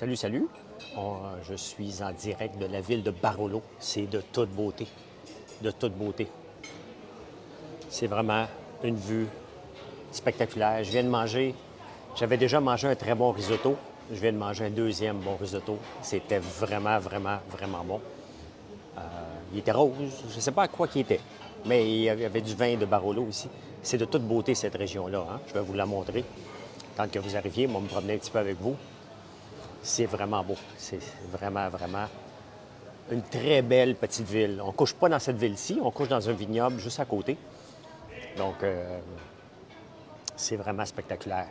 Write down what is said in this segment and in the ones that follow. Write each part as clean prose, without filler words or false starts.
Salut, salut. Je suis en direct de la ville de Barolo. C'est de toute beauté. De toute beauté. C'est vraiment une vue spectaculaire. Je viens de manger, j'avais déjà mangé un très bon risotto. Je viens de manger un deuxième bon risotto. C'était vraiment, vraiment, vraiment bon. Il était rose. Je ne sais pas à quoi il était, mais il y avait du vin de Barolo ici. C'est de toute beauté cette région-là, hein? Je vais vous la montrer. Quand que vous arriviez, moi, me promener un petit peu avec vous. C'est vraiment beau. C'est vraiment, vraiment une très belle petite ville. On ne couche pas dans cette ville-ci, on couche dans un vignoble juste à côté. Donc, c'est vraiment spectaculaire.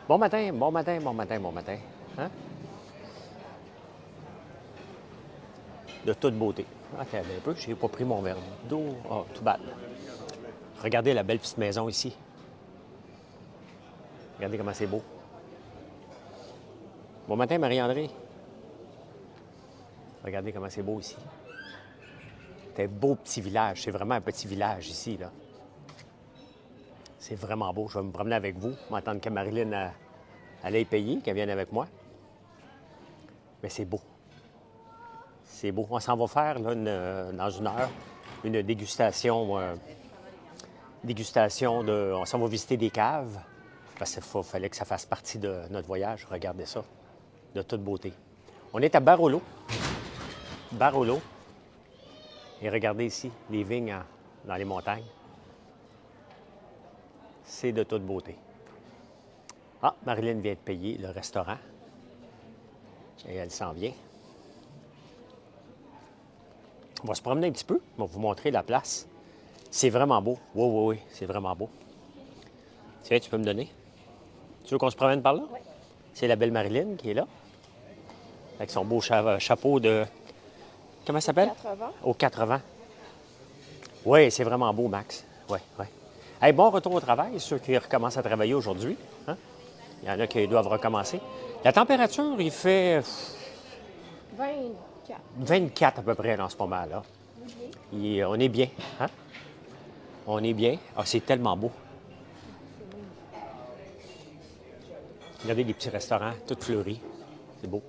Bon matin, bon matin, bon matin, bon matin. Hein? De toute beauté. Attends un peu, je n'ai pas pris mon verre d'eau. Oh, tout bad. Regardez la belle petite maison ici. Regardez comment c'est beau. Bon matin, Marie-André. Regardez comment c'est beau ici. C'est un beau petit village. C'est vraiment un petit village ici, là. C'est vraiment beau. Je vais me promener avec vous. M'entendre que Marilyn allait y payer, qu'elle vienne avec moi. Mais c'est beau. C'est beau. On s'en va faire, là, dans une heure, une dégustation. On s'en va visiter des caves. Parce qu'il fallait que ça fasse partie de notre voyage. Regardez ça. De toute beauté. On est à Barolo. Barolo. Et regardez ici, les vignes dans les montagnes. C'est de toute beauté. Ah, Marilyn vient de payer le restaurant. Et elle s'en vient. On va se promener un petit peu. On va vous montrer la place. C'est vraiment beau. Oui, oui, oui, c'est vraiment beau. Tiens, tu peux me donner? Tu veux qu'on se promène par là? Oui. C'est la belle Marilyn qui est là. Avec son beau chapeau de... Comment ça s'appelle? 80. Aux 80. Oui, c'est vraiment beau, Max. Oui, oui. Hey, bon retour au travail, ceux qui recommencent à travailler aujourd'hui. Hein? Il y en a qui doivent recommencer. La température, il fait 24. 24 à peu près en ce moment-là. On est bien. Hein? On est bien. Ah, c'est tellement beau. Regardez les petits restaurants, tout fleuris. C'est beau.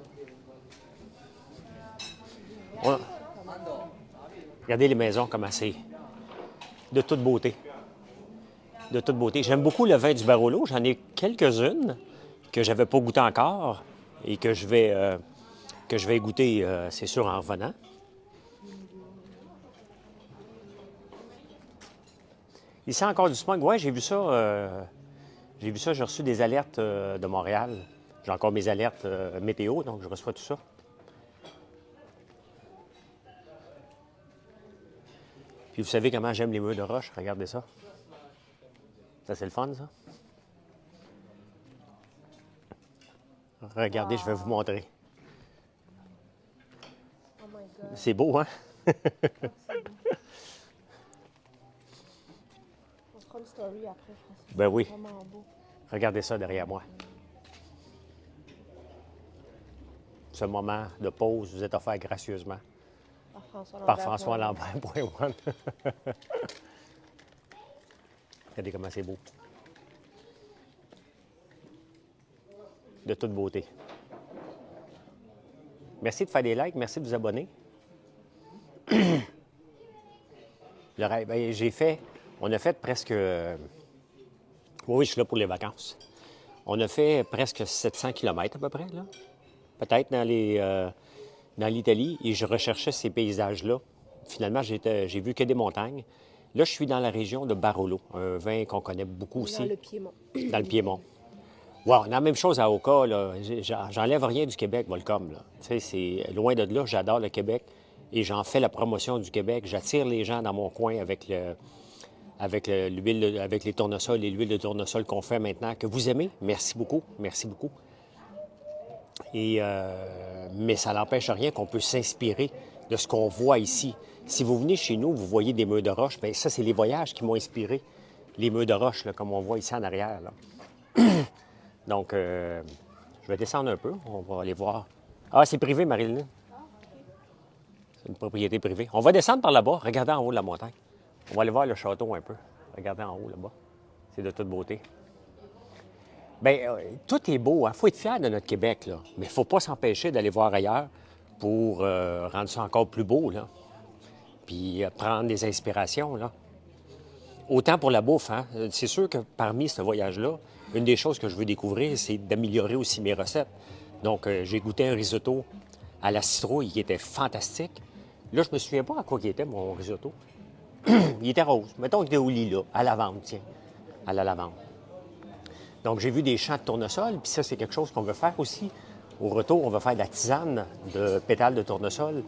Regardez les maisons, comment c'est. De toute beauté. De toute beauté. J'aime beaucoup le vin du Barolo. J'en ai quelques-unes que je n'avais pas goûté encore et que je vais goûter, c'est sûr, en revenant. Ici, encore du smog. Oui, j'ai vu ça. J'ai reçu des alertes de Montréal. J'ai encore mes alertes météo, donc je reçois tout ça. Puis vous savez comment j'aime les murs de roche. Regardez ça. Ça, c'est le fun, ça. Regardez, je vais vous montrer. Oh my God. C'est beau, hein? On se fera une story après, je pense. Ben oui. C'est vraiment beau. Regardez ça derrière moi. Ce moment de pause vous est offert gracieusement par François Lambert. Regardez comment c'est beau. De toute beauté. Merci de faire des likes, merci de vous abonner. On a fait presque... Oui, je suis là pour les vacances. On a fait presque 700 km à peu près, là. Peut-être dans l'Italie, et je recherchais ces paysages-là. Finalement, j'ai vu que des montagnes. Là, je suis dans la région de Barolo, un vin qu'on connaît beaucoup aussi. Dans le Piémont. Dans le Piémont. Wow, on a la même chose à Oka, là. J'enlève rien du Québec, Volcom, là. Tu sais, c'est loin de là, j'adore le Québec et j'en fais la promotion du Québec. J'attire les gens dans mon coin avec l'huile, avec les tournesols et l'huile de tournesol qu'on fait maintenant, que vous aimez. Merci beaucoup, merci beaucoup. Mais ça n'empêche rien qu'on peut s'inspirer de ce qu'on voit ici. Si vous venez chez nous, vous voyez des murs de roche, bien ça, c'est les voyages qui m'ont inspiré. Les murs de roche, là, comme on voit ici en arrière, là. Donc, je vais descendre un peu. On va aller voir. Ah, c'est privé, Marilyn. C'est une propriété privée. On va descendre par là-bas. Regardez en haut de la montagne. On va aller voir le château un peu. Regardez en haut, là-bas. C'est de toute beauté. Bien, tout est beau. Il faut être fier de notre Québec, là. Mais il ne faut pas s'empêcher d'aller voir ailleurs pour rendre ça encore plus beau, là. Puis prendre des inspirations, là. Autant pour la bouffe, hein. C'est sûr que parmi ce voyage-là, une des choses que je veux découvrir, c'est d'améliorer aussi mes recettes. Donc, j'ai goûté un risotto à la citrouille qui était fantastique. Là, je me souviens pas à quoi il était, mon risotto. Il était rose. Mettons qu'il était au lilas, à la lavande, tiens. À la lavande. Donc, j'ai vu des champs de tournesol, puis ça, c'est quelque chose qu'on veut faire aussi. Au retour, on va faire de la tisane de pétales de tournesol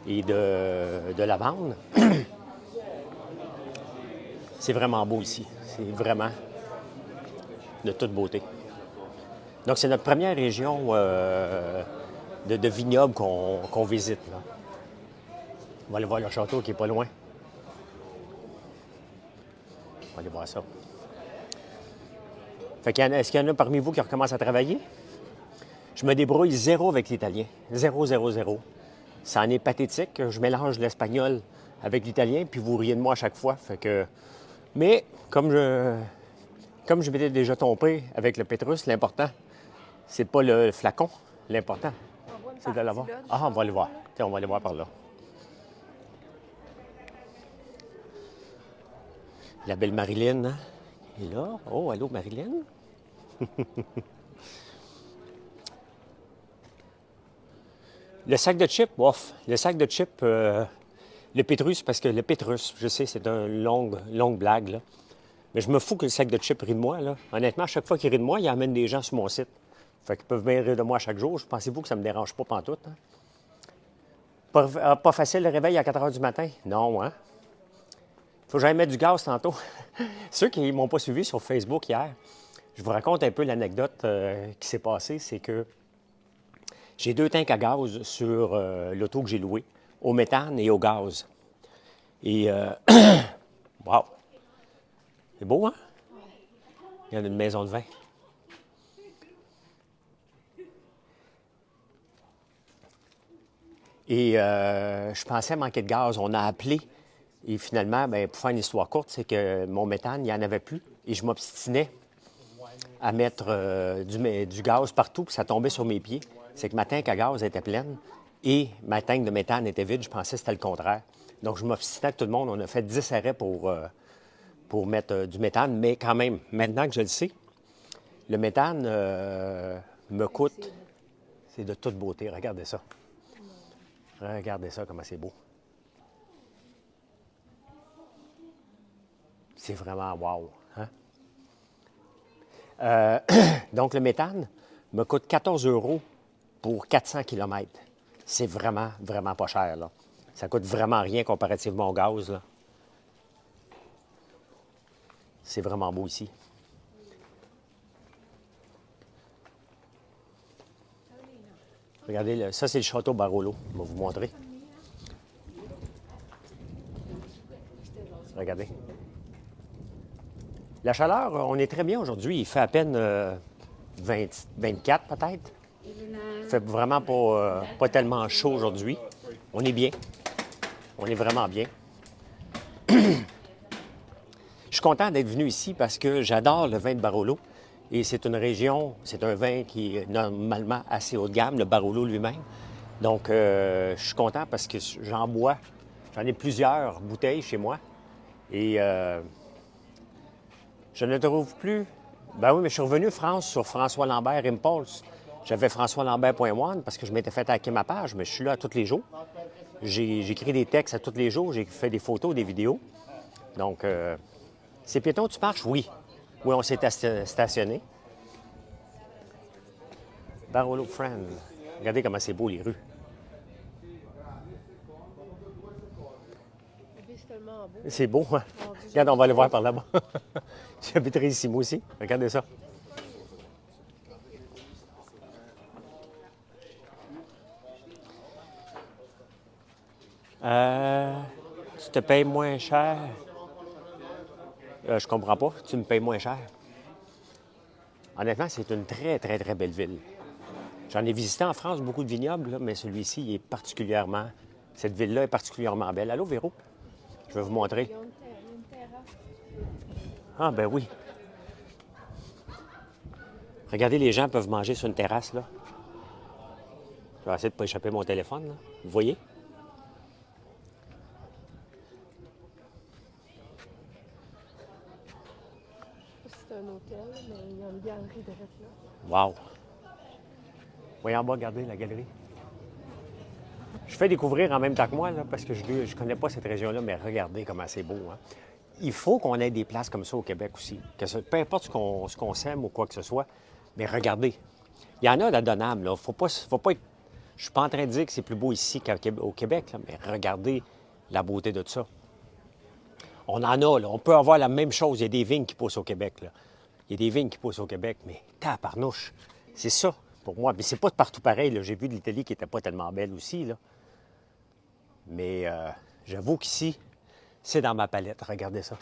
et de lavande. C'est vraiment beau ici. C'est vraiment de toute beauté. Donc, c'est notre première région de vignoble qu'on visite, là. On va aller voir le château qui est pas loin. On va aller voir ça. Fait est-ce qu'il y en a parmi vous qui recommencent à travailler? Je me débrouille zéro avec l'italien. Zéro, zéro, zéro. Ça en est pathétique. Je mélange l'espagnol avec l'italien, puis vous riez de moi à chaque fois. Fait que... Mais comme je m'étais déjà trompé avec le Pétrus, l'important, c'est pas le flacon. L'important, c'est de l'avoir. Ah, on va aller voir. Tiens, on va aller voir par là. La belle Marilyn, hein, est là. Oh, allô, Marilyn? Le sac de chips, ouf. Le sac de chips, le Pétrus, parce que le Pétrus, je sais, c'est une longue blague, là. Mais je me fous que le sac de chips rit de moi, là. Honnêtement, à chaque fois qu'il rit de moi, il amène des gens sur mon site. Fait qu'ils peuvent bien rire de moi chaque jour. Pensez-vous que ça me dérange pas pantoute, hein? Pas facile le réveil à 4 heures du matin? Non, hein? Faut que j'aille mettre du gaz tantôt. Ceux qui ne m'ont pas suivi sur Facebook hier, je vous raconte un peu l'anecdote qui s'est passée. C'est que j'ai 2 tanks à gaz sur l'auto que j'ai loué, au méthane et au gaz. Et, wow! C'est beau, hein? Il y en a une maison de vin. Et je pensais manquer de gaz. On a appelé. Et finalement, bien, pour faire une histoire courte, c'est que mon méthane, il n'y en avait plus. Et je m'obstinais à mettre du gaz partout, puis ça tombait sur mes pieds. C'est que ma tank à gaz était pleine et ma tank de méthane était vide. Je pensais que c'était le contraire. Donc, je m'obstinais avec tout le monde. On a fait 10 arrêts pour mettre du méthane. Mais quand même, maintenant que je le sais, le méthane me coûte... C'est de toute beauté. Regardez ça. Regardez ça, comment c'est beau. C'est vraiment wow. Hein? Donc, le méthane me coûte 14 € pour 400 km. C'est vraiment, vraiment pas cher, là. Ça coûte vraiment rien comparativement au gaz, là. C'est vraiment beau ici. Regardez, ça, c'est le château Barolo. Je vais vous montrer. Regardez. La chaleur, on est très bien aujourd'hui. Il fait à peine 24 peut-être. Il fait vraiment pas tellement chaud aujourd'hui. On est bien. On est vraiment bien. Je suis content d'être venu ici parce que j'adore le vin de Barolo. Et c'est une région, c'est un vin qui est normalement assez haut de gamme, le Barolo lui-même. Donc, je suis content parce que j'en bois. J'en ai plusieurs bouteilles chez moi. Et je ne trouve plus. Ben oui, mais je suis revenu de France sur François Lambert Impulse. J'avais François Lambert.one parce que je m'étais fait hacker ma page, mais je suis là tous les jours. J'écris des textes à tous les jours, j'ai fait des photos, des vidéos. Donc, c'est piéton, tu marches? Oui. Oui, on s'est stationné. Barolo Friend. Regardez comment c'est beau, les rues. C'est tellement beau. C'est beau, hein? Regarde, on va aller voir par là-bas. J'habiterai ici, moi aussi. Regardez ça. Tu te payes moins cher. Je comprends pas. Tu me payes moins cher. Honnêtement, c'est une très, très, très belle ville. J'en ai visité en France beaucoup de vignobles, là, mais celui-ci est particulièrement... Cette ville-là est particulièrement belle. Allô, Véro? Je vais vous montrer. Il y a une terrasse. Ah, ben oui. Regardez, les gens peuvent manger sur une terrasse, là. Je vais essayer de ne pas échapper mon téléphone, là. Vous voyez? Je sais pas si c'est un hôtel, mais il y a une galerie de là. Wow! Voyez en bas, regardez la galerie. Je fais découvrir en même temps que moi, là, parce que je ne connais pas cette région-là, mais regardez comment c'est beau, hein? Il faut qu'on ait des places comme ça au Québec aussi. Peu importe ce qu'on sème ou quoi que ce soit, mais regardez. Il y en a d'adonnables, là. Faut pas être... Je suis pas en train de dire que c'est plus beau ici qu'au Québec, là, mais regardez la beauté de ça. On en a, là. On peut avoir la même chose. Il y a des vignes qui poussent au Québec, là. Il y a des vignes qui poussent au Québec, mais tabarnouche, c'est ça pour moi. Mais c'est pas de partout pareil, là. J'ai vu de l'Italie qui n'était pas tellement belle aussi, là. Mais j'avoue qu'ici, c'est dans ma palette. Regardez ça,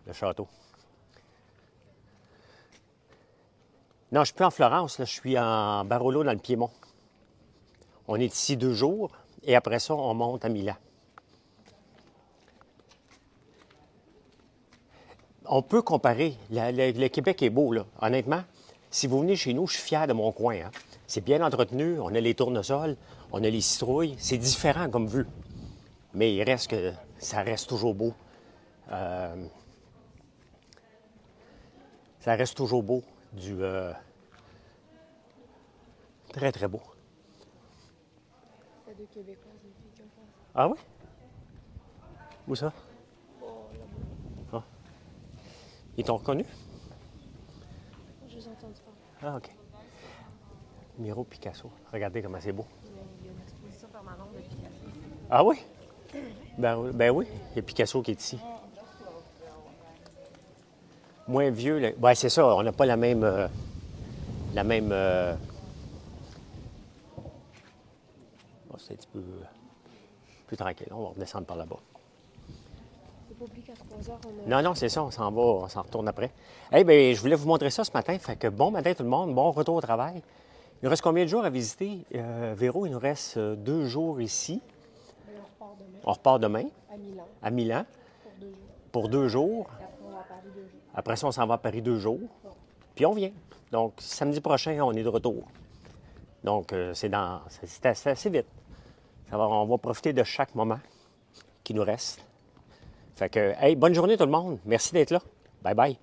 le château. Non, je ne suis plus en Florence, là. Je suis en Barolo, dans le Piémont. On est ici 2 jours, et après ça, on monte à Milan. On peut comparer. Le Québec est beau, là. Honnêtement, si vous venez chez nous, je suis fier de mon coin, hein. C'est bien entretenu, on a les tournesols, on a les citrouilles. C'est différent comme vue. Mais il reste que ça reste toujours beau. Ça reste toujours beau. Très, très beau. C'est 2 Québécoises, une fille qui ont fait ça. Ah oui? Où ça? Oh, là-bas. Ah. Ils t'ont reconnu? Je les ai entendu parler. Ah, OK. Miro Picasso. Regardez comment c'est beau. Il y a une exposition permanente de Picasso. Ah oui? Ben oui, il y a Picasso qui est ici. Moins vieux. Ben, c'est ça, on n'a pas la même... Bon, c'est un petit peu plus tranquille. On va redescendre par là-bas. C'est pas oublié qu'à 3 heures, on a... Non, non, c'est ça, on s'en va, on s'en retourne après. Eh bien, je voulais vous montrer ça ce matin. Fait que bon matin tout le monde, bon retour au travail. Il nous reste combien de jours à visiter? Véro, il nous reste 2 jours ici. Et on repart demain On repart demain à Milan à Milan pour 2 jours. pour 2 jours. Et après, on va à Paris 2 jours. Après ça, on s'en va à Paris 2 jours. Puis on vient. Donc, samedi prochain, on est de retour. Donc, c'est assez vite. On va profiter de chaque moment qui nous reste. Fait que, hey, bonne journée tout le monde. Merci d'être là. Bye bye.